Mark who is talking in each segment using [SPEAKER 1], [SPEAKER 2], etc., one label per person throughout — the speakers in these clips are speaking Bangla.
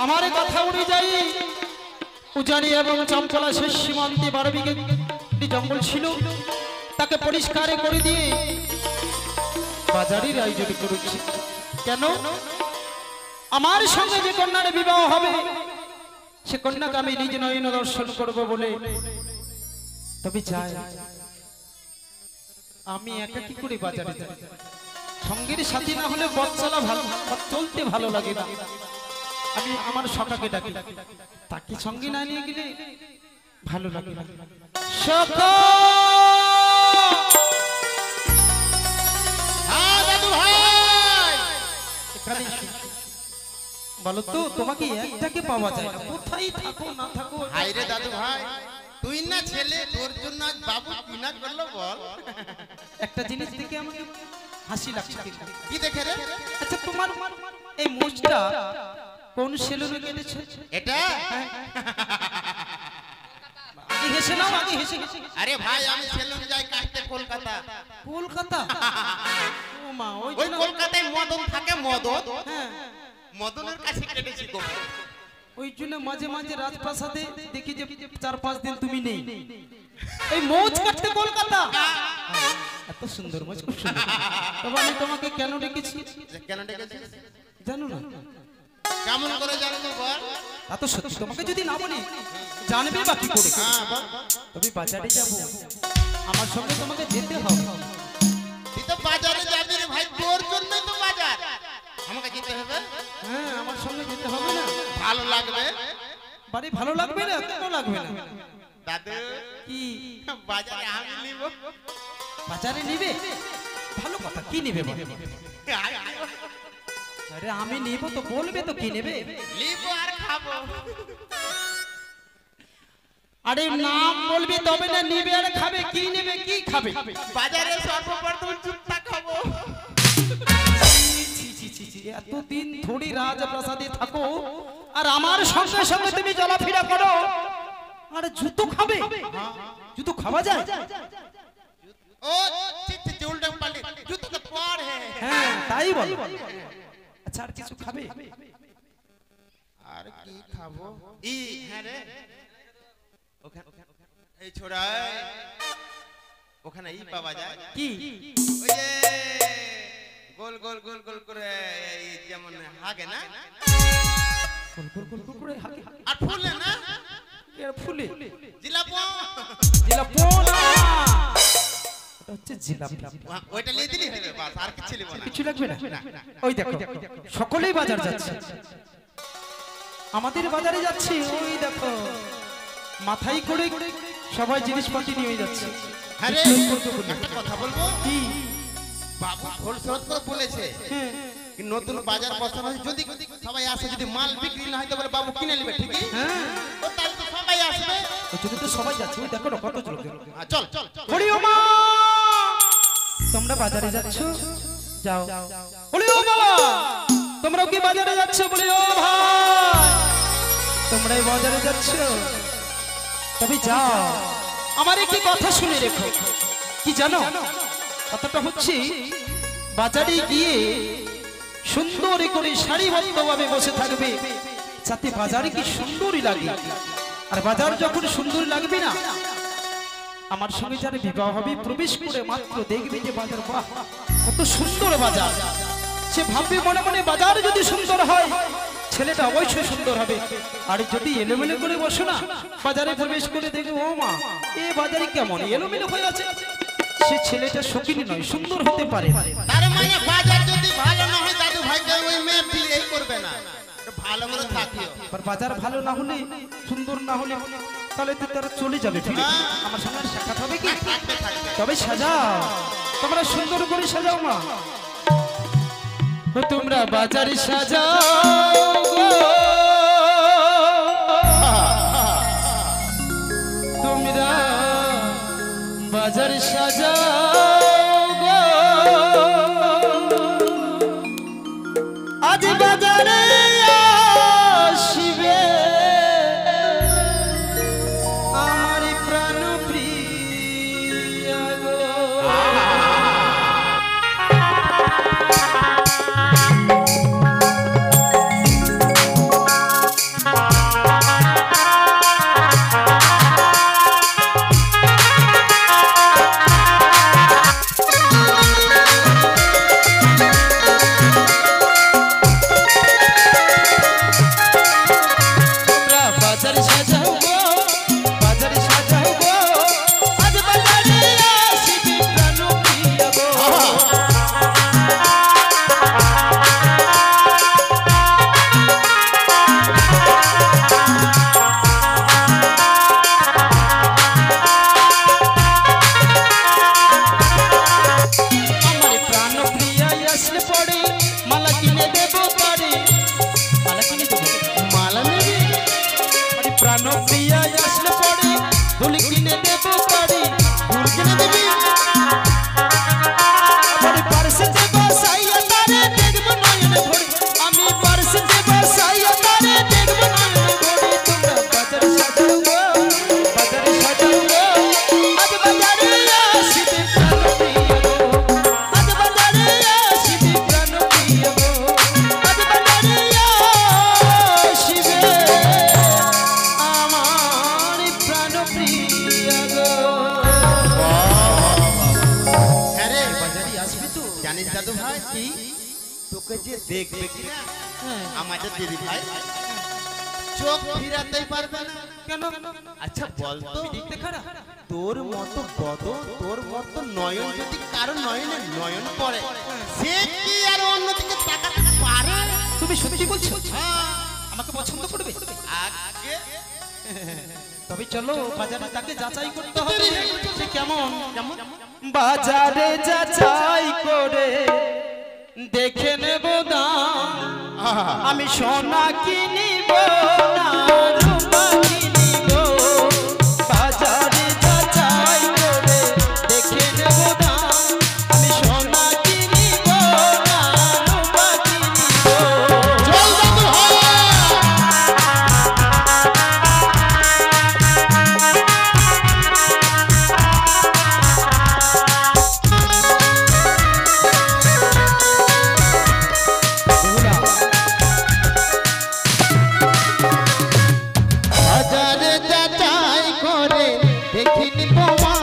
[SPEAKER 1] আমার কথা উড়ে যাই উজানি এবং চম্পলা শেষ সীমান্তে 12 বিঘে জঙ্গল ছিল, তাকে পরিষ্কার করে দিয়ে বাজারের আয়োজন করেছি। কেন? আমার সঙ্গে যে কন্যার বিবাহ হবে সে কন্যাকে আমি নিজ নয়ন দর্শন করব বলে। তবে যাই, আমি একা কি করে বাজারে যাই? সঙ্গের সাথী না হলে পথ চলা ভালো, পথ চলতে ভালো লাগে না। আমি আমার সখাকে ডাকি, তাকে সঙ্গে না নিয়ে গেলে ভালো লাগে না। সখা!
[SPEAKER 2] হ্যাঁ দাদু ভাই,
[SPEAKER 1] এখানে বলো তো, তোমাকে একটাকে পাওয়া যায় না, কোথায় থাকো না থাকো।
[SPEAKER 2] হাই রে দাদু ভাই, তুই না ছেলে, তোর জন্য আজ বাবু কি না করলো বল।
[SPEAKER 1] একটা জিনিস দেখে আমাকে হাসি লাগছে।
[SPEAKER 2] কি দেখে রে?
[SPEAKER 1] আচ্ছা, তোমার এই মুছটা কোন সেলুনে কেটেছে?
[SPEAKER 2] এটা
[SPEAKER 1] আগে হেসে নাও, আগে হেসে।
[SPEAKER 2] আরে ভাই, আমি সেলুন যাই কাটতে কলকাতা।
[SPEAKER 1] কলকাতা? ও মা,
[SPEAKER 2] ওই কলকাতায় মদন থাকে, মদন,
[SPEAKER 1] হ্যাঁ,
[SPEAKER 2] মদনের কাছে কেটেছি গো।
[SPEAKER 1] ওই জন্য মাঝে মাঝে রাজপ্রাসাদে দেখি যে 4-5 দিন তুমি নেই। এই মোচ কাটতে কলকাতা? এত সুন্দর মোচ, খুব সুন্দর। তবে আমি তোমাকে কেন ডেকেছি
[SPEAKER 2] কেন ডেকেছিস
[SPEAKER 1] জানো না?
[SPEAKER 2] কেমন করে জানবো বল?
[SPEAKER 1] এত সত্যি তোমাকে যদি না বলি জানবে বা কি করে?
[SPEAKER 2] হ্যাঁ বল।
[SPEAKER 1] তবে বাজারে যাব, আমার সঙ্গে তোমাকে যেতে হবে।
[SPEAKER 2] তুই তো বাজারে যাবি রে ভাই, তোর জন্যই তো বাজার, আমাকে যেতে হবে।
[SPEAKER 1] হ্যাঁ, আমার সঙ্গে যেতে হবে না?
[SPEAKER 2] ভালো লাগবে?
[SPEAKER 1] বাড়ি ভালো লাগবে না? কেন লাগবে না?
[SPEAKER 2] দাদু
[SPEAKER 1] কি
[SPEAKER 2] বাজারে আমি নিব?
[SPEAKER 1] বাজারে নিবে? ভালো কথা, কি নিবে বলো? আরে আমি নিব তো, বলবে তো কি নেবে।
[SPEAKER 2] নিব আর খাবো।
[SPEAKER 1] আরে নাম বলবি তবে না, নিবে আর খাবে। কি নেবে, কি খাবে?
[SPEAKER 2] বাজারে সর্বপ্রথম জুতা খাবো।
[SPEAKER 1] এতদিন ধরে রাজপ্রাসাদে থাকো আর আমার সঙ্গে সঙ্গে তুমি চলাফেরা করো, আর জুতো খাবে? জুতো খাওয়া যায়?
[SPEAKER 2] ও ঠিক উল্টা পাল্টে, জুতো তো পর
[SPEAKER 1] হ্যাঁ, তাই বল। আচ্ছা, আর কিছু খাবে?
[SPEAKER 2] আর কি খাবো? ই হ্যাঁ রে, ওখানে এই ছোড়া, ওখানে ই পাওয়া যায়।
[SPEAKER 1] কি?
[SPEAKER 2] ওই যে গোল গোল গোল গোল করে এই যেমন হাগে না,
[SPEAKER 1] গোল গোল গোল গোল করে হাগে।
[SPEAKER 2] আর ফুলে না,
[SPEAKER 1] এর ফুলে
[SPEAKER 2] জিলাপি।
[SPEAKER 1] জিলাপি না, এটা হচ্ছে জিলাপি।
[SPEAKER 2] ওইটা নিয়ে দিলি হবে, বাস আর কিছু নিব না।
[SPEAKER 1] কিছু লাগবে না? ওই দেখো, সকলেই বাজার যাচ্ছে, আমাদের বাজারে যাচ্ছে। ওই দেখো, মাথায় করে সবাই জিনিসপত্র নিয়ে যাচ্ছে।
[SPEAKER 2] হ্যাঁ রে, একটা কথা বলবো
[SPEAKER 1] কি?
[SPEAKER 2] বাবু ভোল শরৎ করে বলেছে কি নতুন বাজার বসানো হয়েছে, যদি সবাই আসে, যদি মাল বিক্রি না হয় তো বলে বাবু কিনে নেবে। ঠিক
[SPEAKER 1] হ্যাঁ,
[SPEAKER 2] ও তাহলে তো সবাই আসবে।
[SPEAKER 1] ওই জন্য তো সবাই যাচ্ছে। ওই দেখো না কত লোক।
[SPEAKER 2] চল চল চল।
[SPEAKER 1] বলি ও মা, তোমরা বাজারে যাচ্ছ? যাও। বলি ও বাবা, তোমরা কি বাজারে যাচ্ছ? বলি ও ভাই, তোমরাই বাজারে যাচ্ছ? তবে যাও, আমার একটি কথা শুনে রেখো। কি জানো? কথাটা হচ্ছে, বাজারে গিয়ে সুন্দর করে সারিবদ্ধভাবে বসে থাকবে, যাতে বাজারে কি সুন্দরই লাগে। আর বাজার যখন সুন্দর লাগবে না, আমার সঙ্গে যারা বিবাহ হবে প্রবেশ করে মাত্র দেখবে যে বাজার, বাহ কত সুন্দর বাজার। সে ভাববে মনে মনে, বাজার যদি সুন্দর হয় ছেলেটা অবশ্যই সুন্দর হবে। আর যদি এলোমেলো করে বসো না, বাজারে প্রবেশ করে দেখবে ও মা, এ বাজারে কেমন এলোমেলো হয়ে আছে, সে ছেলেটা শৌখিন নয়, সুন্দর হতে পারে।
[SPEAKER 2] তার মানে বাজার যদি ভালো না হয় দাদু ভাইকে ওই মেয়ে বিয়ে করবে না, ভালো করে থাকিও।
[SPEAKER 1] আর বাজার ভালো না হলে, সুন্দর না হলে, তাহলে তো তারা চলে যাবে ফিরে। আমার সঙ্গে সাক্ষাৎ হবে কি?
[SPEAKER 2] থাকবে থাকবে।
[SPEAKER 1] তবে সাজাও, তোমরা সুন্দর করে সাজাও মা। ও তোমরা বাজারে সাজাও গো, তোমরা বাজারে সাজাও গো, আজ বাজারে আসিবে আমার প্রাণ প্রিয়া গো।
[SPEAKER 2] দাদু ভাই কি তোকে যে দেখবে কি না আমাদের দিদি ভাই চোখ ফিরাতেই পারবে না
[SPEAKER 1] কেন?
[SPEAKER 2] আচ্ছা বল তো
[SPEAKER 1] দেখতে খারাপ?
[SPEAKER 2] তোর মতো বদন তোর মতো নয়ন যদি কারো নয়নে নয়ন পড়ে সে কি আর অন্যদিকে তাকাতে পারে?
[SPEAKER 1] তুমি সত্যি বলছো?
[SPEAKER 2] হ্যাঁ,
[SPEAKER 1] আমাকে পছন্দ করবে?
[SPEAKER 2] আগে
[SPEAKER 1] তবে চলো বাজারে তাকে যাচাই করতে হবে সে কেমন। বাজারে যাচাই করে দেখে নেব দাম, আমি সোনা কিনিব না রূপা কিনিব। বাজারে যাচাই করে দেখে নেব দাম, আমি সোনা কিনিব না রূপা কিনিব।
[SPEAKER 2] জল দাদু ভাই বাজারে যাচাই করে দেখিনি বোমা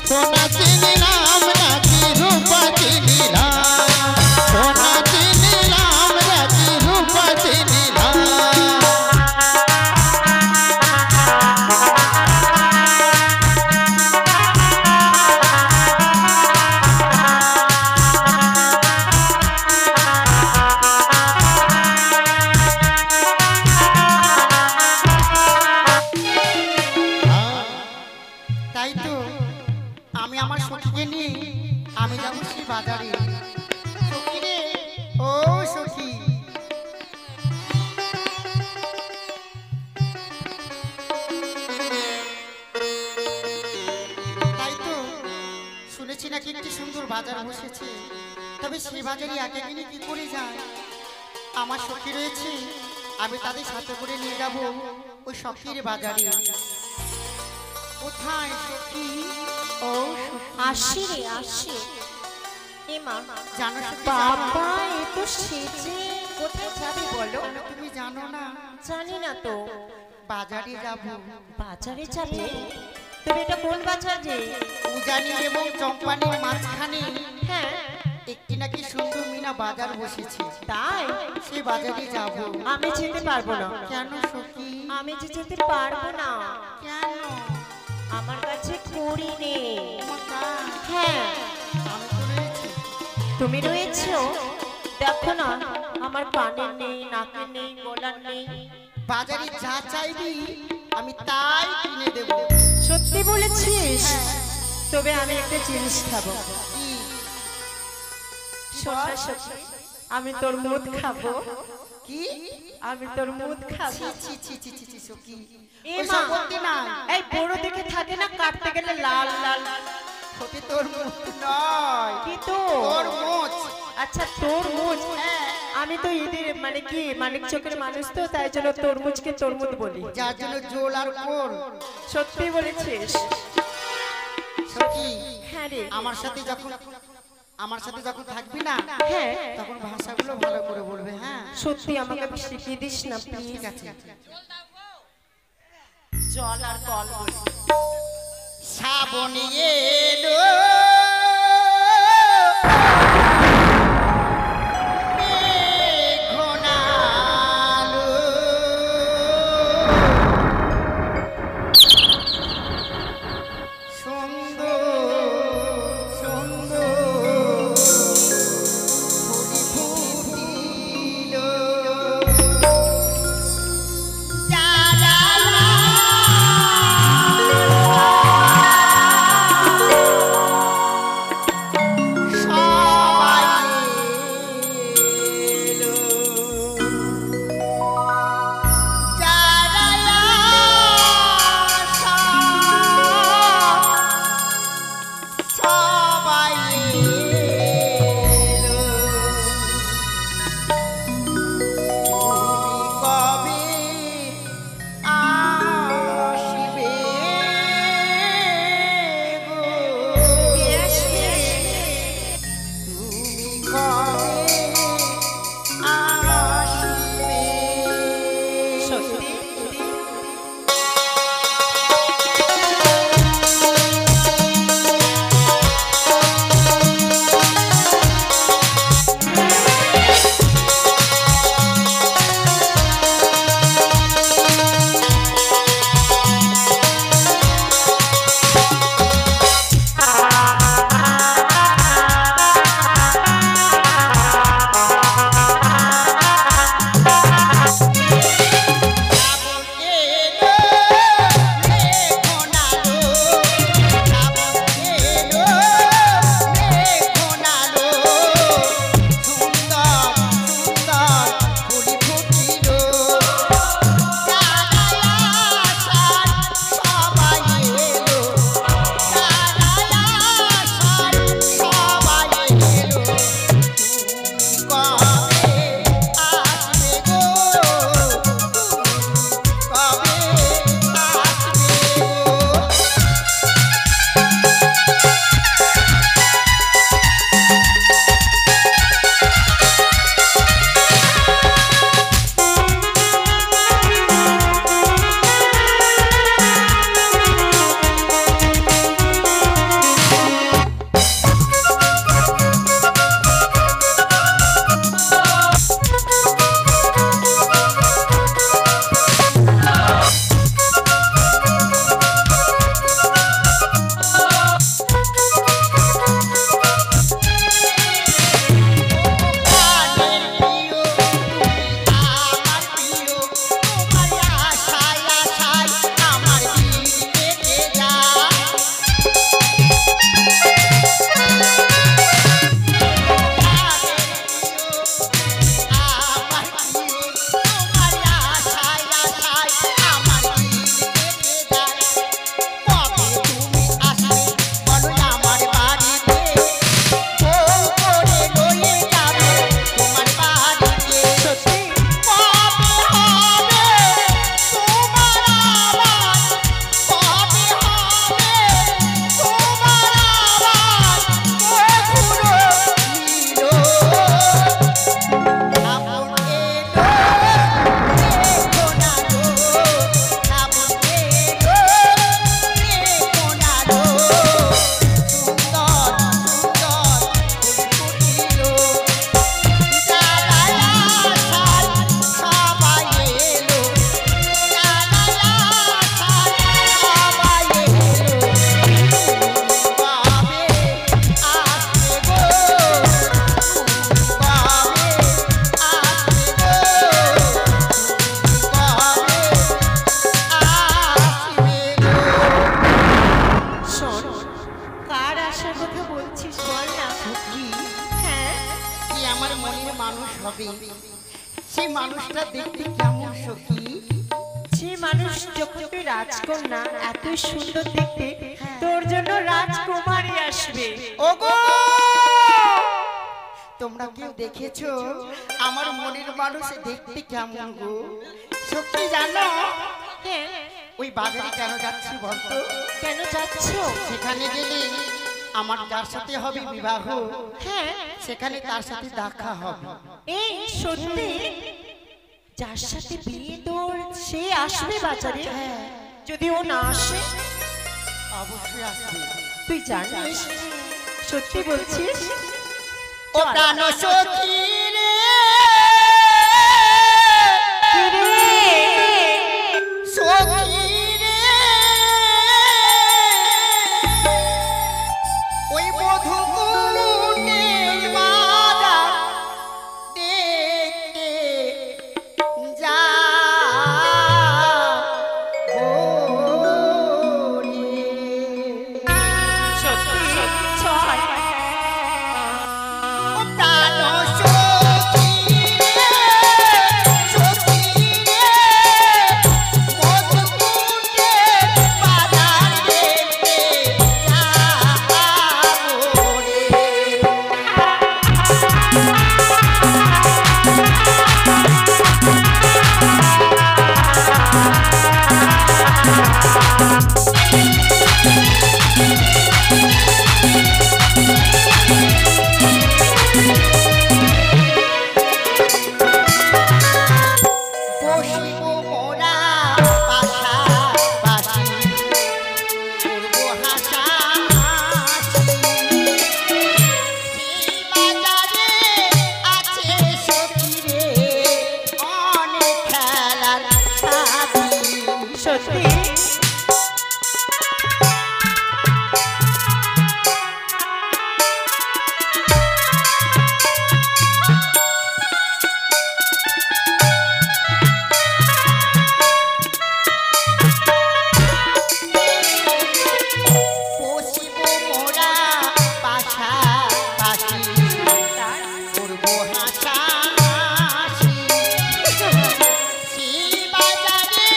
[SPEAKER 2] সোনা চিনিলাম নাকি রূপা চিনিলাম সোনা চিনিলাম নাকি রূপা চিনিলাম
[SPEAKER 3] তাই তো আমি আমার সখীকে নিয়ে আমি যাবো সেই বাজারে। সখী রে, ও সখী, তাই তো শুনেছি নাকি একটি সুন্দর বাজার বসেছে, তবে সেই বাজারে একা কিনে কি করে যায়? আমার সখী রয়েছে, আমি তাদের সাথে করে নিয়ে যাব ওই সখীর বাজারে। কোথায় সখী? ও
[SPEAKER 4] আসি রে আসি। এমা
[SPEAKER 3] জানো সখী,
[SPEAKER 4] বাবা এ তো সেজে কোথায় যাবে বলো?
[SPEAKER 3] জানো, তুমি জানো না
[SPEAKER 4] জানি না তো।
[SPEAKER 3] বাজারে যাব।
[SPEAKER 4] বাজারে যাবে? তবে এটা কোন বাজার রে?
[SPEAKER 3] উজানি এবং চম্পানির মাঝখানে
[SPEAKER 4] হ্যাঁ
[SPEAKER 3] একটি নাকি সুন্দর মিনা বাজার বসেছে,
[SPEAKER 4] তাই
[SPEAKER 3] সে বাজারে যাব।
[SPEAKER 4] আমি যেতে পারবো না।
[SPEAKER 3] কেন সখী?
[SPEAKER 4] আমি যে যেতে পারবো না,
[SPEAKER 3] কেন?
[SPEAKER 4] আমার কাছে করি নেই।
[SPEAKER 3] তোমার কাজ,
[SPEAKER 4] হ্যাঁ
[SPEAKER 3] আমি তো রয়েছি।
[SPEAKER 4] তুমি রয়েছো, দেখো না আমার কানের নেই, নাকের নেই, গলার নেই।
[SPEAKER 3] বাজারে যা চাইবি আমি তাই কিনে দেব।
[SPEAKER 4] সত্যি বলেছিস? তবে আমি একটা জিনিস খাবো।
[SPEAKER 3] কি?
[SPEAKER 4] সোনা সখী, আমি তোর মুদ খাবো।
[SPEAKER 3] কি?
[SPEAKER 4] আমি তোর মুদ খাবো।
[SPEAKER 3] ছি ছি ছি ছি ছি সখী,
[SPEAKER 4] এ
[SPEAKER 3] ওই
[SPEAKER 4] মা,
[SPEAKER 3] সব করতে নাই।
[SPEAKER 4] এই বড় দেখে থাকে না, কাটতে গেলে লাল লাল।
[SPEAKER 3] ওটি তোর মুখ নয়,
[SPEAKER 4] কি তো?
[SPEAKER 3] তোর মোচ।
[SPEAKER 4] আচ্ছা তরমুজ। আমি তো ঈদের মানে কি মানিক চকের মানুষ তো, তাই জন্য তরমুজকে তরমুজ বলি।
[SPEAKER 3] যার জন্য জোল আর কোল।
[SPEAKER 4] সত্যি বলেছিস?
[SPEAKER 3] সখী,
[SPEAKER 4] হ্যাঁ রে।
[SPEAKER 3] আমার সাথে যখন থাকবি না,
[SPEAKER 4] হ্যাঁ
[SPEAKER 3] তখন ভাষাগুলো ভালো করে বলবে। হ্যাঁ
[SPEAKER 4] সত্যি আমাকে শিখিয়ে দিস না প্লিজ।
[SPEAKER 3] ঠিক আছে।
[SPEAKER 4] জল আর কল বলি।
[SPEAKER 3] শ্রাবণ এলো মেঘনালো, সুন্দর সুন্দর ফুল ফুটিল। লা লা লা দেখতে কেমন সখী?
[SPEAKER 4] যে মানুষ যখন তুই রাজকন্যা এত সুন্দর দেখতে, তোর জন্য রাজকুমারী আসবে।
[SPEAKER 3] ওগো, তোমরা কেউ দেখেছো আমার মনের মানুষ দেখতে কেমন গো? সত্যি জানো
[SPEAKER 4] হ্যাঁ,
[SPEAKER 3] ওই বাজারে কেন যাচ্ছি বলতো?
[SPEAKER 4] কেন যাচ্ছ?
[SPEAKER 3] সেখানে গেলে আমার যার সাথে হবে বিবাহ,
[SPEAKER 4] হ্যাঁ,
[SPEAKER 3] সেখানে তার সাথে দেখা হবে।
[SPEAKER 4] এই সত্যি যার সাথে বিয়ে তোর সে আসবে বাজারে? যদি ও না আসে?
[SPEAKER 3] অবশ্যই আসবে।
[SPEAKER 4] তুই জানিস? সত্যি বলছিস?
[SPEAKER 3] ও প্রাণ সখী রে, সখী রে, ওই মধুকুণ্ডের বাজার দেখতে যাবো রে।
[SPEAKER 4] সত্যি চল।
[SPEAKER 3] ও প্রাণ সখী রে, সখী রে, মধুকুণ্ডের বাজার দেখতে যাবো রে। বসিব মোরা পাশাপাশি, করব হাসাহাসি। সেই বাজারে আছে সখী রে অনেক খেলার সাথী।
[SPEAKER 4] সত্যি
[SPEAKER 3] বসিব মোরা পাশাপাশি, করব হাসাহাসি। সেই বাজারে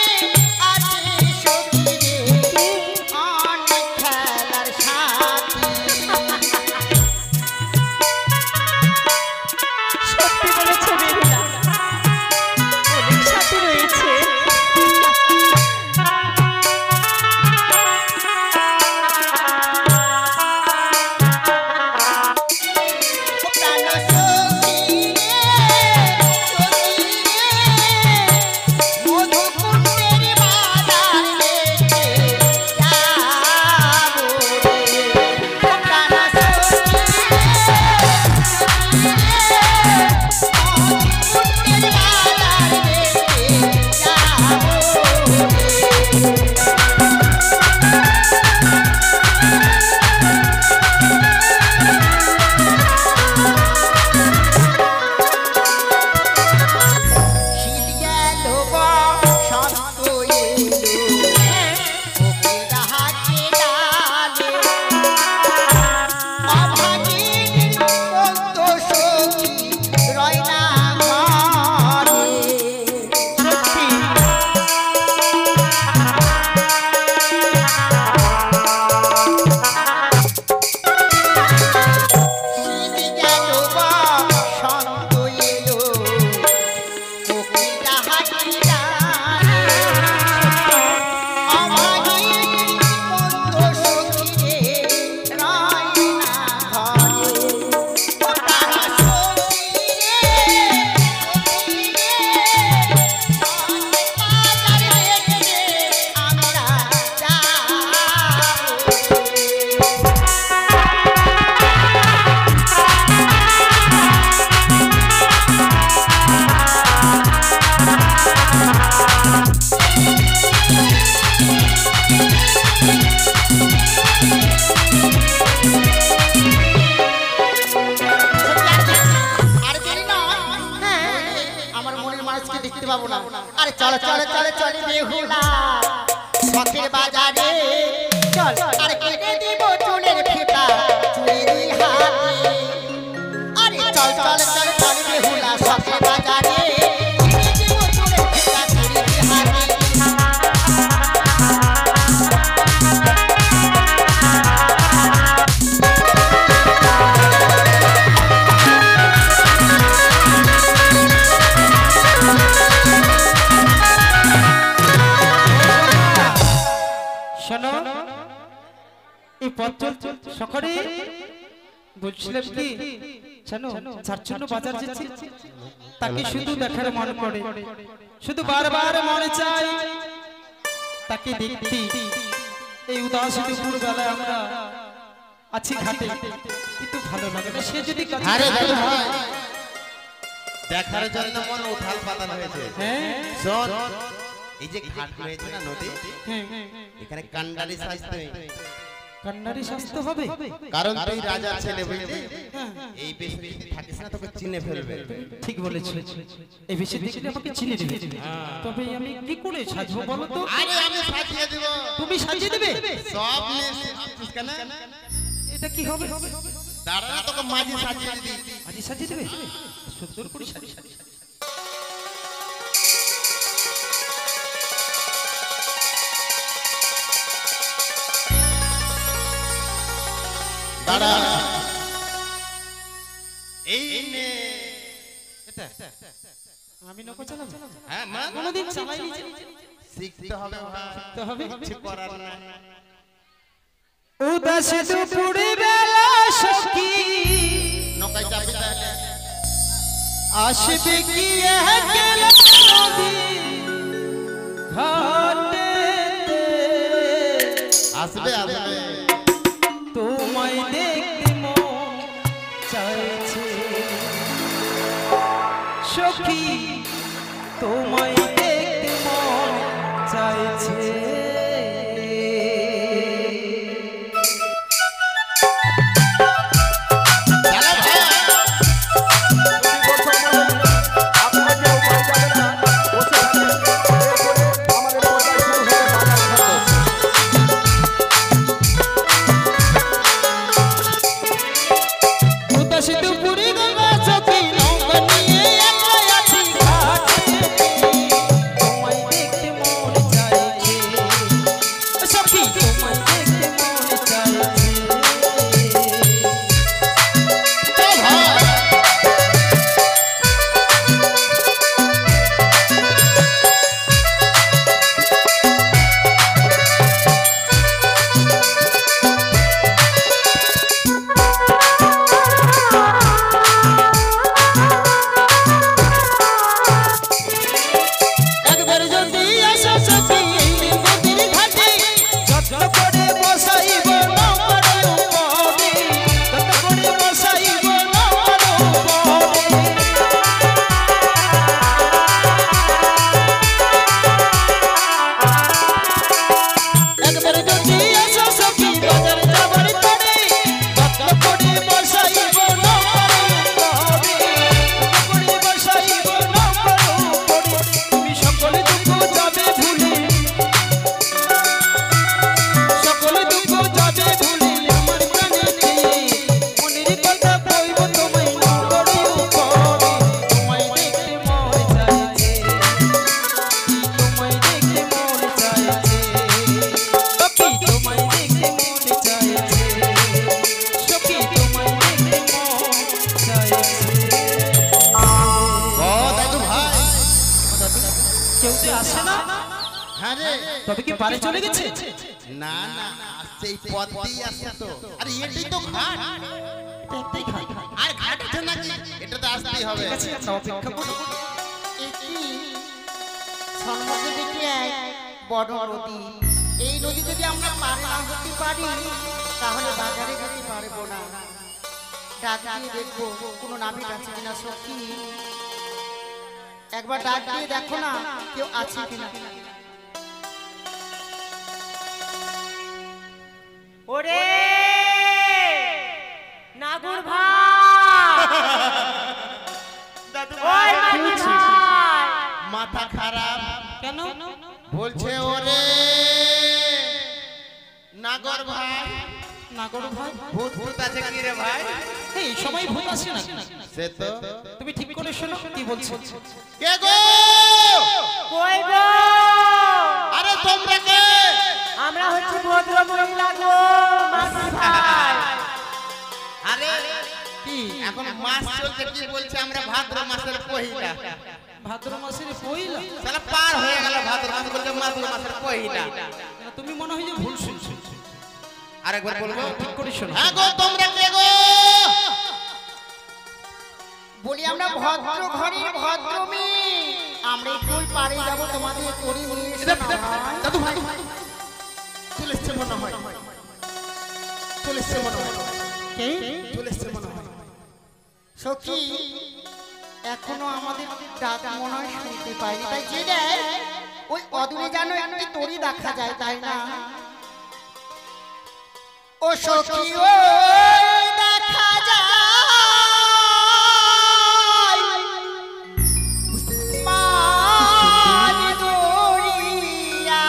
[SPEAKER 3] আছে সখী রে অনেক খেলার সাথী।
[SPEAKER 4] সত্যি বলেছে বেহুলা, অনেক সাথী রয়েছে।
[SPEAKER 3] ও প্রাণ সখী রে, সখী রে, মধুকুণ্ডের বাজার দেখতে যাবো রে। ও প্রাণ সখী রে, সখী রে, মধুকুণ্ডের বাজার দেখতে যাবো রে। শীত গেল বসন্ত এলো, কোকিল ডাকে ডালে। অভাগিনী মন্দ সখী রয় না ঘরে।
[SPEAKER 4] সত্যি
[SPEAKER 3] শীত গেল বসন্ত এলো, কোকিল ডাকে ডালে। অভাগিনী মন্দ সখী রে রয় না ঘরে। ও প্রাণ সখী রে, সখী রে, বাজার দেখতে আমরা যাবো। আর দেরি নয়, আমার মনের মানুষকে দেখতে পাবো না। আরে চলো চলো চলো চলো বেহুলা, শখের বাজারে চল। আরে কেটে দিব চুলের ফিতা, চুড়ি দুই হাতে। আরে চল চল চল চল বেহুলা, শখের বাজারে কেটে দিব চুলের
[SPEAKER 1] পথ চলছে সকালে বলছিলাম কি জানো যার জন্য বাজার যাচ্ছি তাকে শুধু দেখার মন করে, শুধু বারবার মনে চাই তাকে দেখতে। এই উদাস দুপুর বেলায় আমরা আছি ঘাটে, কিন্তু ভালো লাগে না সে যদি কাছে
[SPEAKER 2] আরে
[SPEAKER 1] থাকে।
[SPEAKER 2] দাদু ভাই দেখার জন্য মন উথাল পাতাল হয়েছে।
[SPEAKER 1] হ্যাঁ
[SPEAKER 2] শোন, এই যে ঘাট রয়েছে না নদী,
[SPEAKER 1] হ্যাঁ
[SPEAKER 2] এখানে কান্ডারি সাজতে
[SPEAKER 1] কান্নারি স্বাস্থ্য হবে,
[SPEAKER 2] কারণ তুই রাজার ছেলে বুঝলি, এই বেশে যদি থাকিস না তোকে চিনে ফেলবে।
[SPEAKER 1] ঠিক বলেছো। এই বেশি দেখলে আমাকে চিনে দিবে, তবে আমি কি করে সাজবো বলো তো?
[SPEAKER 2] আরে আমি সাজিয়ে দেব।
[SPEAKER 1] তুমি সাজিয়ে দেবে?
[SPEAKER 2] সব নিয়ে কেন?
[SPEAKER 1] এটা কি হবে?
[SPEAKER 2] দাঁড়া না, তোকে মাঝি সাজিয়ে দিই।
[SPEAKER 1] আজি সাজিয়ে দেবে? সুন্দর করে সাজিয়ে
[SPEAKER 2] দাঁড়া, এই নে।
[SPEAKER 1] আমি নৌকা চালাবো?
[SPEAKER 2] হ্যাঁ মা,
[SPEAKER 1] কোনোদিন চালাইনি।
[SPEAKER 2] শিখতে হবে ভাই,
[SPEAKER 1] শিখতে হবে।
[SPEAKER 2] কিছু করার নাই।
[SPEAKER 1] উদাস দুপুরে বেলা সখী
[SPEAKER 2] নৌকায় চাপি তাহলে।
[SPEAKER 1] আসবে কি একলা নদী ঘাটে,
[SPEAKER 2] আসবে আসবে।
[SPEAKER 1] তোমায় দেখতে মন চাইছে সখী, তোমায় দেখতে মন চাইছে। তবে কি পারে চলে গেছে?
[SPEAKER 2] না না, আসছে এই পথ দিয়ে আসছে তো। আরে এটাই তো ঘাট।
[SPEAKER 1] একটাই ঘাট।
[SPEAKER 2] আর ঘাট আছে নাকি? এটা তো আসতেই হবে।
[SPEAKER 1] ঠিক আছে, আমরা অপেক্ষা করব।
[SPEAKER 3] একই সম্মুখে দেখি এক বড় নদী। এই নদী যদি আমরা পার না হতে পারি তাহলে বাজারে যেতে পারবো না। ডাক দিয়ে দেখবো কোনো নাবিক আছে কিনা সখী। একবার ডাক দিয়ে দেখো না কেউ আছে কিনা।
[SPEAKER 4] ওরে নাগর ভাই, ওই মাঝি ভাই,
[SPEAKER 2] মাথা খারাপ
[SPEAKER 1] কেন?
[SPEAKER 2] বলছে ওরে নাগর ভাই।
[SPEAKER 1] নাগর ভাই?
[SPEAKER 2] ভূত ভূত আছে কি রে ভাই?
[SPEAKER 1] এই সময় ভূত আসে না।
[SPEAKER 2] সে তো
[SPEAKER 1] তুমি ঠিক করে শোনো কি বলছো।
[SPEAKER 2] কে গো?
[SPEAKER 4] কই গো?
[SPEAKER 2] আরে তোমরা কে?
[SPEAKER 4] আমরা হচ্ছে ভদ্র মহিলা গো মাঝি ভাই।
[SPEAKER 2] আরে
[SPEAKER 1] কি
[SPEAKER 2] এখন মাস চলছে, কি বলছে আমরা ভাদ্র মাসের পহিলা।
[SPEAKER 1] ভাদ্র মাসের পয়লা?
[SPEAKER 2] সালা পার হয়ে গেল ভাদ্র মাস, বলছে ভাদ্র মাসের পহিলা।
[SPEAKER 1] তুমি মনে হয় যে ভুল শুনছো।
[SPEAKER 2] আরেকবার বলবো
[SPEAKER 1] ঠিক করে শোনো।
[SPEAKER 2] হ্যাঁ গো তোমরা কে গো?
[SPEAKER 3] বলি আমরা ভদ্র ঘরের ভদ্র মেয়ে, আমরা একটু পারে যাব তোমাদের তরি নিয়ে এসো না ভাই।
[SPEAKER 2] দাদু ভাই চলে এসছে মনে হয়, চলে এসছে মনে হয়,
[SPEAKER 3] কে?
[SPEAKER 2] চলে এসছে মনে হয়।
[SPEAKER 3] সখী এখনো আমাদের ডাক মনে হয় শুনতে পাইনি, তাই যে দেয় ওই অদূরে যেন একটি তরি দেখা যায়, তাই না? ও সখী ওই দেখা যায় মাঝ দরিয়া।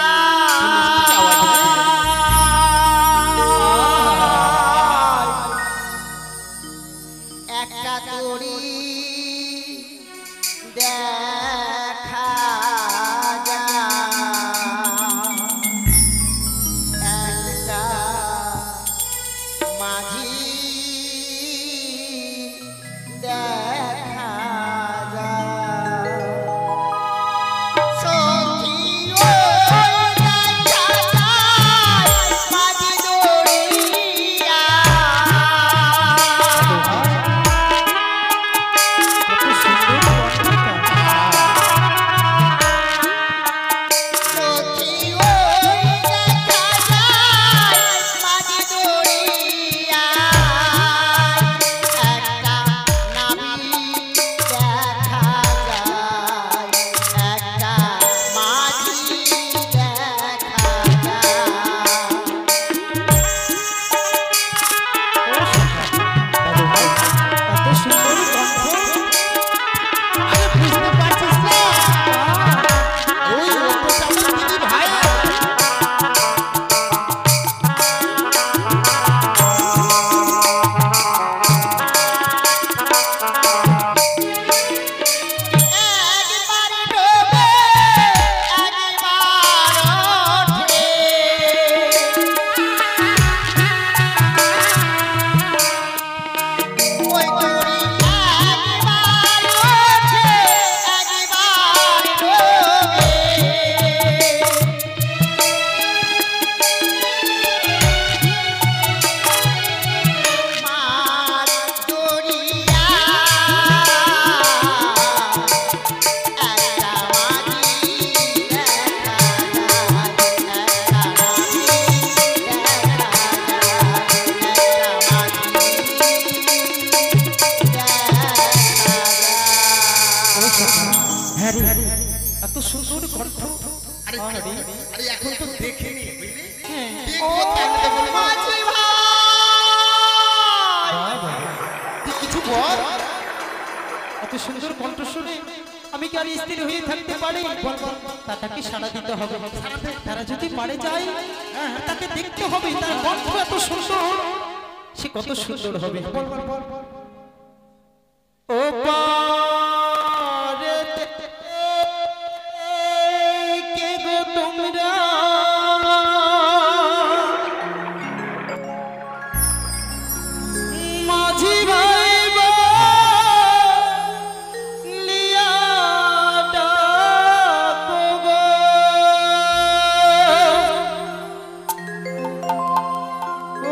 [SPEAKER 3] একটা তরি দেখা একটা মাঝি দেখা সখী ওই দেখা মাঝি দরিয়া।
[SPEAKER 1] কত সুন্দর কণ্ঠটা।
[SPEAKER 3] সখী ওই দেখা যায় মাঝি দরিয়া। একটা নাবি দেখা যায়, একটা মাঝি দেখা যায়।
[SPEAKER 1] দাদু ভাই, এত সুন্দর কণ্ঠ।
[SPEAKER 2] আরে বুঝতে পারছিস না? ওই লোকটা আমার দিদি ভাই।
[SPEAKER 3] একবার ডোবে একবার ওঠে, ওই তরি একবার ওঠে একবার ডোবে। মাঝ দরিয়া একটা মাঝি দেখা যায়, একটা মাঝি দেখা যায়, একটা মাঝি দেখা যায়।
[SPEAKER 1] হ্যাঁ রে, এত সুন্দর কণ্ঠ।
[SPEAKER 2] আরে আরে এখন তো দেখিনি বুঝলি?
[SPEAKER 3] ও মাঝি ভাই,
[SPEAKER 1] বাবা,
[SPEAKER 2] তুই কিছু বল।
[SPEAKER 1] এত সুন্দর কণ্ঠ শুনে আমি কি আর স্থির হয়ে থাকতে পারি? তাকে সাড়া দিতে হবে। তারা যদি পারে যায়, তাকে দেখতে হবে। তার কণ্ঠ এত সুন্দর, সে কত সুন্দর হবে। ও পারেতে কে গো তোমরা, মাঝি ভাই বলিয়া ডাকো গো।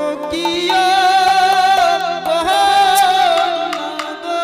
[SPEAKER 1] ও কিয়া বহনা গো।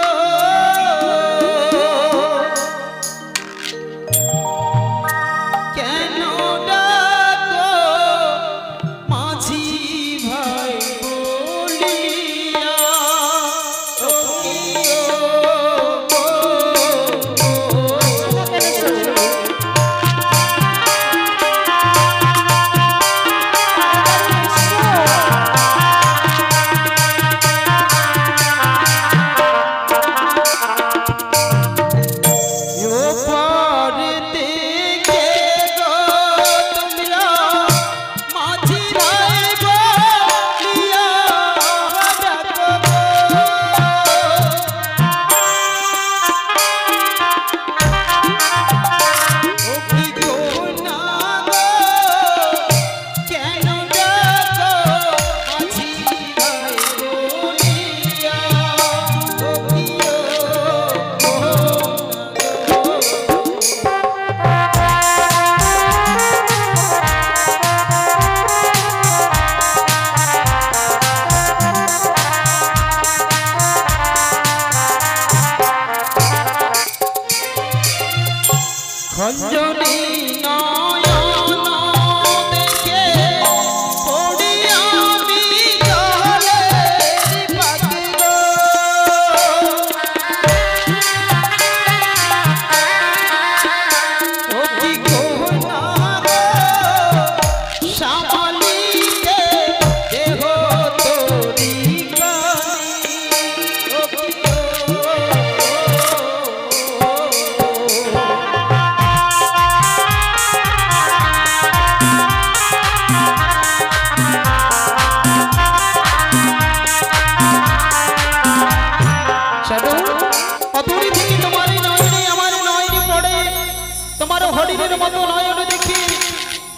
[SPEAKER 1] মতো নয়ন দেখি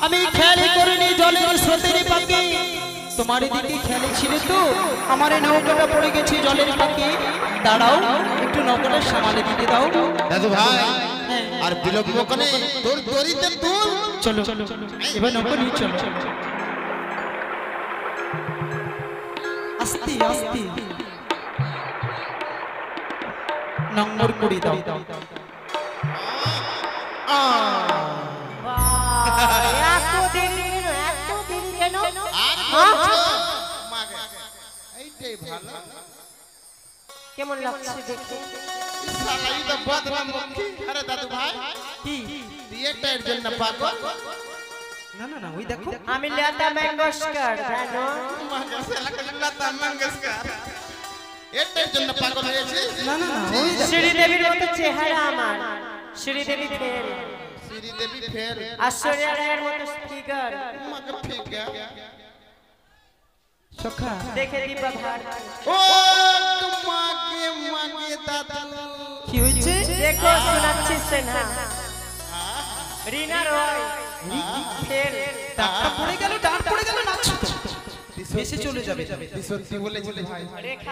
[SPEAKER 1] আমি খেয়াল করিনি জলের স্রোতের পাখি তোমার দিকে খেলে ছিল তো আমার এই নৌকাটা পড়ে গেছে জলের পাখি দাঁড়াও একটু নৌকাটা সামালে দিতে দাও
[SPEAKER 2] দাদু ভাই আর বিলম্ব করে তোর দড়িতে তুল
[SPEAKER 1] চলো এবার নৌকা নিয়ে চলো আস্তে আস্তে নম্বর করে দাও
[SPEAKER 4] এত দেরি কেন
[SPEAKER 2] আর বলছো, মাগে, এইটাই ভালো
[SPEAKER 4] কেমন লাগছে দেখে
[SPEAKER 2] শালা এই তো বদনাম মুখী আরে দাদু ভাই
[SPEAKER 1] কি
[SPEAKER 2] বিয়েটার জন্য পাগল
[SPEAKER 1] না না না ওই দেখো
[SPEAKER 4] আমি লতা মঙ্গেশকর জানো
[SPEAKER 2] মাগে শালা লতা মঙ্গেশকর এটার জন্য পাগল হয়েছে
[SPEAKER 1] না না না ওই
[SPEAKER 4] শ্রীদেবীর মতো চেহারা আমার শ্রীদেবী ফের
[SPEAKER 2] শ্রীদেবী ফের
[SPEAKER 4] ঐশ্বরিয়া রায়ের মতো ফিগার
[SPEAKER 2] মাগে ফিগা
[SPEAKER 1] সখা
[SPEAKER 4] দেখে দিবা ভার
[SPEAKER 2] ও মাগে মাগে দাদু
[SPEAKER 1] কি হয়েছে
[SPEAKER 4] দেখো শোনাচ্ছি সেনা রিনা রয় ফের
[SPEAKER 1] ডাকটা পড়ে গেল ডাক পড়ে গেল নাচছো তো ভেসে চলে যাবে
[SPEAKER 2] সত্যি বলেছিলে ভাই
[SPEAKER 4] রেখা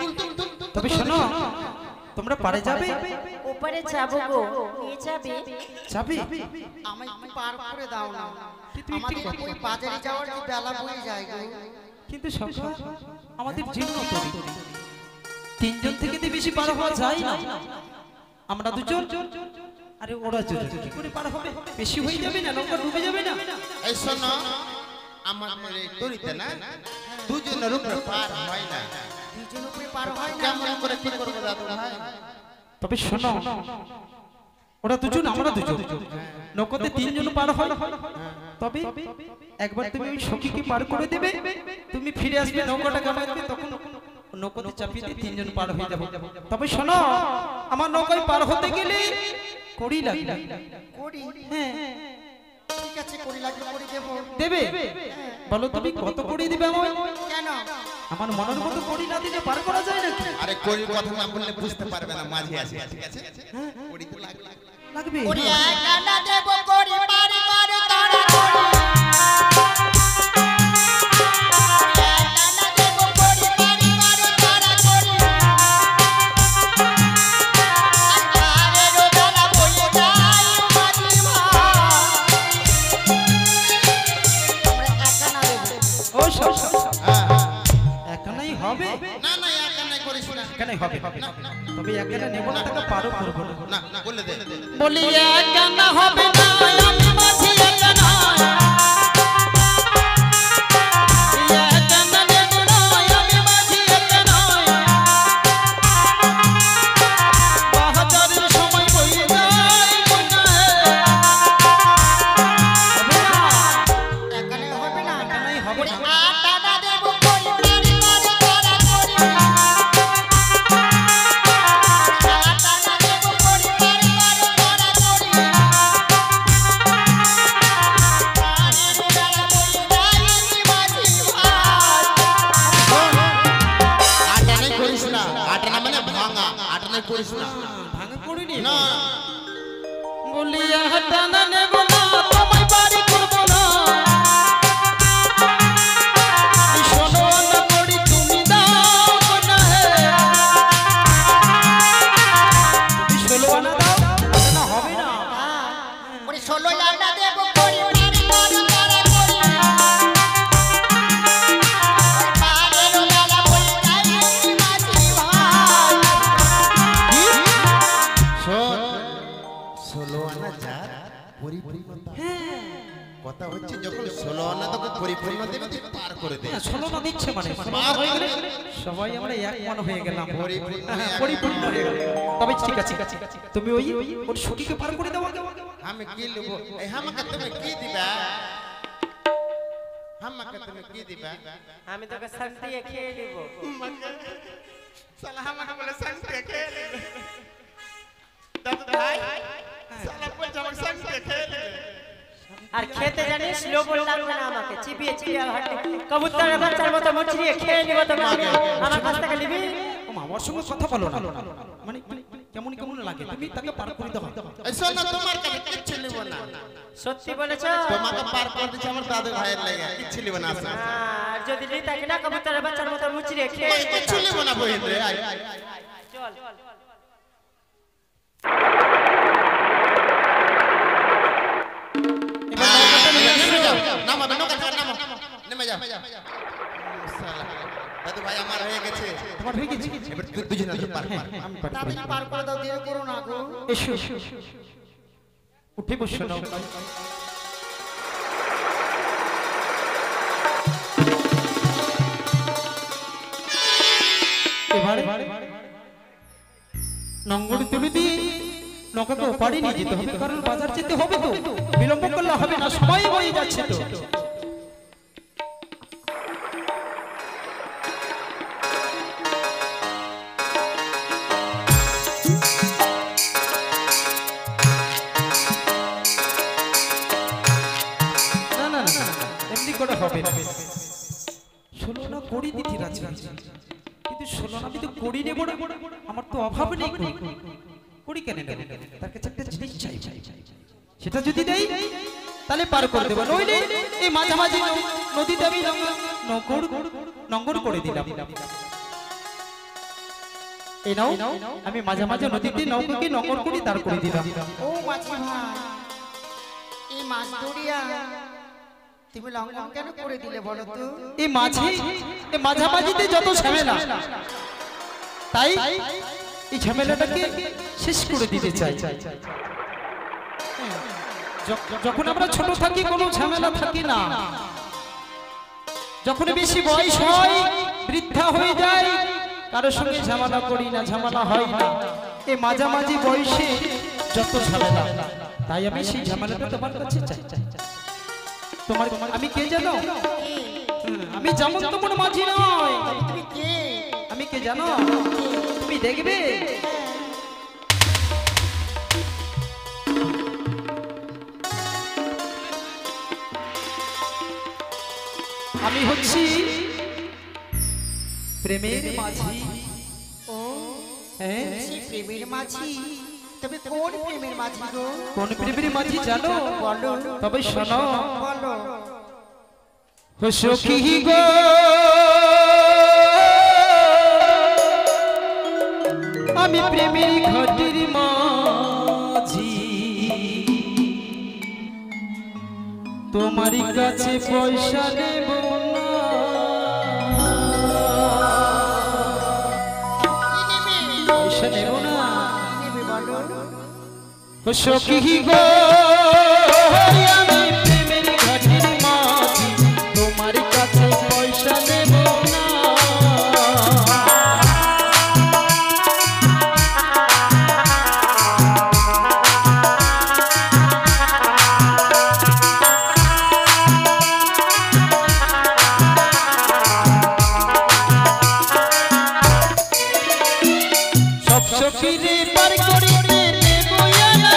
[SPEAKER 1] তবে শোনো তোমরা পারে যাবে
[SPEAKER 4] উপরে যাবো গো নিয়ে যাবে
[SPEAKER 1] যাবে
[SPEAKER 3] আমায় একটু পার করে দাও না
[SPEAKER 1] কিন্তু একটু
[SPEAKER 3] আমাদের
[SPEAKER 1] কথা-
[SPEAKER 3] ওই বাজারে যাওয়ার যে বেলা বয়ে যায় গো
[SPEAKER 1] কিন্তু সখা আমাদের জীর্ণ তরি তিনজন থেকে তো বেশি পার হওয়া যায় না আমরা দুজন আরে ওরা দুজন কি করে পার হবে বেশি হয়ে যাবে না নৌকা ডুবে যাবে না
[SPEAKER 2] এই শোনো আমার এই তরিতে না দুজনের উপরে পার হয় না
[SPEAKER 3] দুজন উপরে পার হয় না
[SPEAKER 2] কেমন করে কি করবো দাদু ভাই
[SPEAKER 1] তবে শোনো ওরা দুজন আমরা দুজন নৌকাতে তিনজন পার হয় তবে একবার তুমি ওই সখীকে পার করে দেবে তুমি ফিরে আসবে নৌকাটা কামাবে তখন নৌকাতে চাপিয়ে দিয়ে তিনজন পার হয়ে যাবে তবে শোনো আমার নৌকায় পার হতে গেলে কড়ি লাগবে
[SPEAKER 3] করি
[SPEAKER 1] হ্যাঁ
[SPEAKER 3] ঠিক আছে করি লাগবে করে দেবো
[SPEAKER 1] দেবে বলো তুমি কত কড়ি দিবে আমায়
[SPEAKER 3] কেন
[SPEAKER 1] আমার মনের মতো কড়ি না দিলে পার করা যায় নাকি
[SPEAKER 2] আরে করি কথা না বললে বুঝতে পারবে না মাঝে আছে ঠিক আছে করি তো লাগবে
[SPEAKER 1] লাগবে
[SPEAKER 3] কানা দেবো করি পারি করে তারা করি কানা দেবো করি পারি করে তারা করি আরে রোদানা বলে যায় মাঝি ভাই আমরা কানা দেবো
[SPEAKER 1] ও সব
[SPEAKER 2] হ্যাঁ
[SPEAKER 1] একানাই হবে
[SPEAKER 2] না না একা নাই করিস না
[SPEAKER 1] একানাই হবে তবে একানা নেব না তাকে পারো করবো না
[SPEAKER 2] না না বলে দে
[SPEAKER 1] বলি একানা হবে না আমি মাঝি একানা একানা নেব না আমি মাঝি একানা বাহাদুরের সময় বই যায় মনে
[SPEAKER 3] একানে হবে না
[SPEAKER 1] একানাই হবে না
[SPEAKER 3] আটানা দেবো করি পারি করে তারা করি আটানা দেবো করি পারি করে তারা করি আরে রোদানা বলে যায় মাঝি ভাই
[SPEAKER 2] আটা নাই করিস না আটা না মানে ভাঙা আটা নাই করিস না
[SPEAKER 1] ভাঙা করিনি
[SPEAKER 2] না
[SPEAKER 1] বলি একানা নেব না তোমায় বাড়ি করবো না এই শোনো না করি তুমি দাও না হে তুমি 16 আনা দাও না হবে না
[SPEAKER 3] ওরে 16 আনা দেবো করি পারি করে তারা করি আরে রোদানা বলে যায় মাঝি ভাই
[SPEAKER 2] শোন 16 আনা যা পরিপূর্ণতা কথা হচ্ছে যখন 16 আনা তোকে পরিপূর্ণ দেবে তুই পার করে দে
[SPEAKER 1] 16 না দিচ্ছে মানে
[SPEAKER 2] পার হয়ে গেলে
[SPEAKER 1] সবাই আমরা এক মন হয়ে গেলাম
[SPEAKER 2] পরিপূর্ণ
[SPEAKER 1] হ্যাঁ,
[SPEAKER 2] হয়ে
[SPEAKER 1] পরিপূর্ণ হয়ে গেল তবে ঠিক আছে তুমি ওই ওর সখীকে পার করে দাও আগে
[SPEAKER 2] আমি কি লব এই হামাকে তুমি কি দিবা হামাকে তুমি কি দিবা
[SPEAKER 4] আমি তোকে শান্তি খেয়ে দিব
[SPEAKER 2] সালা হামাকে বলে শান্তি খেয়ে নেবে দাদু ভাই সালা বল জামাক শান্তি খেয়ে নেবে
[SPEAKER 4] আর খেতে জানিস লোবল লাগবে না আমাকে চিবিয়ে চিবিয়ে হাঁটে কবুতরের বাচ্চার মতো মুচড়িয়ে খেয়ে নিব তো আমার কাছ থেকে নিবি
[SPEAKER 1] ও মা আমার সঙ্গে কথা বলো না মানে কেমন কেমন লাগে তুমি তাকে পার করে দাও।
[SPEAKER 2] এই শোনো তোমার কাছে কিচ্ছু নিব না।
[SPEAKER 4] সত্যি বলেছো?
[SPEAKER 2] তোমাকে পার করে দিচ্ছে আমার দাদু ভাইয়ের লাগে, কিচ্ছু নিব না।
[SPEAKER 4] আর যদি নেই তাকে না কবুতরের বাচ্চার মতো মুচড়ে খেয়ে
[SPEAKER 2] কিচ্ছু নিব না বহিন রে।
[SPEAKER 4] চল
[SPEAKER 2] নেমে যাও, নামো নৌকা থেকে নামো, নেমে যাও। শালা, দাদু ভাই আমার হয়ে গেছে।
[SPEAKER 1] তোমার হয়ে গেছে?
[SPEAKER 2] এবার দুজনে পার পার।
[SPEAKER 1] আমি পার করে
[SPEAKER 3] তাড়াতাড়ি পার করে দাও, দেরি করো না গো।
[SPEAKER 1] এসো উঠে বসো নাও। এবারে নঙ্গর তুলে দিয়ে নৌকাকে ওপারে নিয়ে যেতে হবে, কারণ বাজার যেতে হবে তো, বিলম্ব করলে হবে না, সময় হয়ে যাচ্ছে তো। না না না, এমনি করে হবে না। 16 না কড়ি দিতে রাজি আছি, কিন্তু 16 না আমি তো কড়ি নেব না, আমার তো অভাব নেই। কড়ি কেন নেব? তার কাছে একটা জিনিস চাই, সেটা যদি দেই তাহলে পার করে দেব, নইলে এই মাঝামাঝি নদীতে আমি নঙ্গর করে দিলাম। এই নাও, আমি মাঝামাঝি নদীতে নৌকাকে নঙ্গর করে দাঁড় করে দিলাম।
[SPEAKER 3] ও মাঝি ভাই, এই মাছ ধরিয়া তুমি লঙ্ঘন কেন করে দিলে বলো তো?
[SPEAKER 1] এই মাঝামাঝিতে যত ঝামেলা, তাই এই ঝামেলাটাকে শেষ করে দিতে চাই। যখন আমরা ছোট থাকি কোনো ঝামেলা থাকি না, যখন বেশি বয়স হয়, বৃদ্ধা হয়ে যায়, কারোর সঙ্গে ঝামেলা করি না, ঝামেলা হয় না। এই মাঝামাঝি বয়সে যত ঝামেলা, তাই আমি সেই ঝামেলাটা তোমার কাছে চাই। তোমার আমি কে জানো? আমি যেমন তেমন মাঝি নয়।
[SPEAKER 3] তুমি কে?
[SPEAKER 1] আমি কে জানো? তুমি দেখবে, আমি হচ্ছি প্রেমের মাঝি।
[SPEAKER 3] ও
[SPEAKER 1] হ্যাঁ,
[SPEAKER 3] সেই প্রেমের মাঝি? তবে কোন প্রেমের মাঝি গো?
[SPEAKER 1] কোন প্রেমের মাঝি জানো?
[SPEAKER 3] বলো
[SPEAKER 1] তবে শোনো।
[SPEAKER 3] বলো।
[SPEAKER 1] ও সখী গো, আমি প্রেমের ঘাটের মাঝি, তোমার কাছে পয়সা নেব না। পয়সা নেব না।
[SPEAKER 3] নেবে বলো।
[SPEAKER 1] ও সখী গো, আমি প্রেমের ঘাটের মাঝি, তোমার কাছে পয়সা নেব না। সব সখীরে পার করিতে নেব আনা।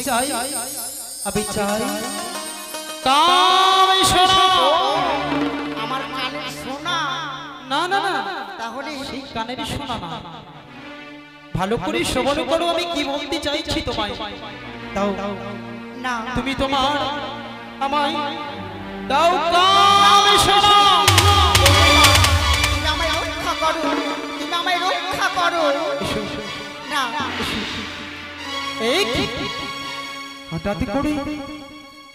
[SPEAKER 1] চাই আমি চাই কাম শোনা।
[SPEAKER 3] আমার কানের সোনা।
[SPEAKER 1] না না না,
[SPEAKER 3] তাহলে
[SPEAKER 1] সেই কানের শোনা না, ভালো করে শ্রবণ করো আমি কি বলতে চাইছি তোমায়। দাও
[SPEAKER 3] না,
[SPEAKER 1] তুমি তোমার আমায় দাও কাম শোনা।
[SPEAKER 3] তুমি আমায় রক্ষা করো, তুমি আমায় রক্ষা করো। না,
[SPEAKER 1] এই কি? হঠাৎ করে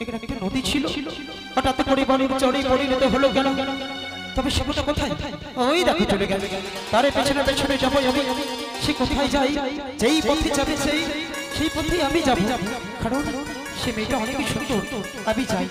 [SPEAKER 1] এখানে একটা নদী ছিল, হঠাৎ করে বাড়ির চড়ে পরিণত হলো কেন? তবে সে কথা কোথায়? ওই দেখো চলে গেল, তার পেছনে পেছনে যাবো আমি। সে কোথায় যাই? যেই পথে যাবে সেই পথেই আমি যাব, কারণ সে মেয়েটা অনেক সুন্দর। আমি যাই।